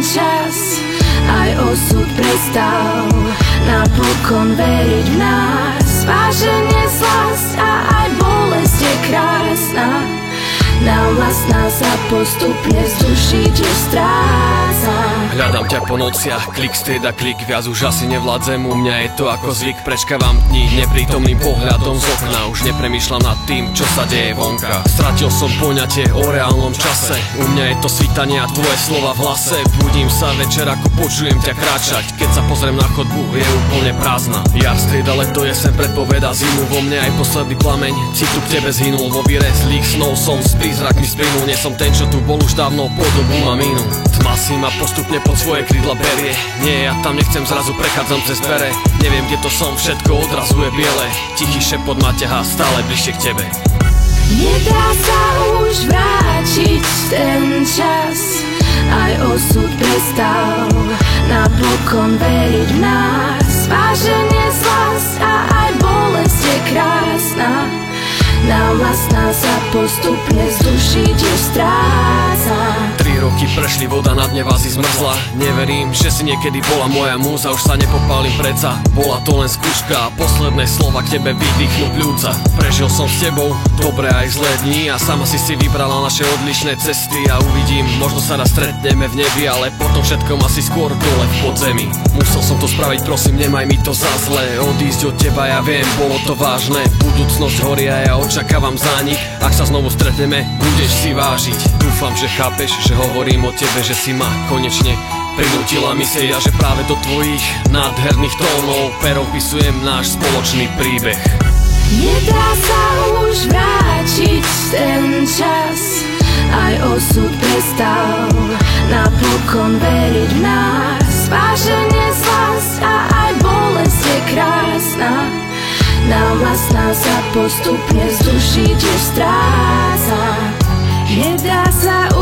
čas, aj osud prestal napokon veriť v nás. Váženie, slasť a aj bolesť je krásna, nám vlastná sa postupne z duší tiež stráca. Hľadám ťa po nociach, klik strieda klik, viac už asi nevládzem, u mňa je to ako zvyk. Prečkávam dní neprítomným pohľadom z okna, už nepremýšľam nad tým, čo sa deje vonka. Stratil som poňatie o reálnom čase, u mňa je to svítanie a tvoje slova v hlase. Budím sa večer, ako počujem ťa kráčať, keď sa pozriem na chodbu, je úplne prázdna. Jar strieda leto, jesen predpoveda zimu, vo mne aj posledný plameň citu k tebe zhynul. Vo víre zlých snov som s prízrakmi spinul, nie som ten, čo tu bol už dávno, podobu mám inú. Tma si ma postupne pod svoje krídla berie, nie, ja tam nechcem, zrazu prechádzam cez dvere. Neviem, kde to som, všetko odrazu je biele, tichý šepot ma ťahá stále bližšie k tebe. Nedá sa už vrátiť ten čas, aj osud prestal napokon veriť v nás. Váženie, slasť a aj bolesť je krásna, nám vlastná sa postupne z duší tiež stráca. 3 roky prešli, voda na dne vázy zmrzla. Neverím, že si niekedy bola moja múza, už sa nepopálim predsa, bola to len skúška a posledné slova k tebe vydýchnú pľúca. Prežil som s tebou dobré aj zlé dni a sama si vybrala naše odlišné cesty a uvidím, možno sa raz stretneme v nebi, ale potom všetkom asi skôr dole v podzemí. Musel som to spraviť, prosím, nemaj mi to za zlé, odísť od teba, ja viem, bolo to vážne. Budúcnosť horí a ja očakávam zánik, ak sa znovu stretneme, budeš si vážiť. Dúfam, že chápeš, že hovorím o tebe, že si ma konečne prinútila myslieť a že práve do tvojich nádherných tónov perou pisujem náš spoločný príbeh. Nedá sa už vrátiť ten čas, aj osud prestal napokon veriť v nás. Váženie, slasť a aj bolesť je krásna, nám vlastná sa postupne z duší tiež stráca. Nedá sa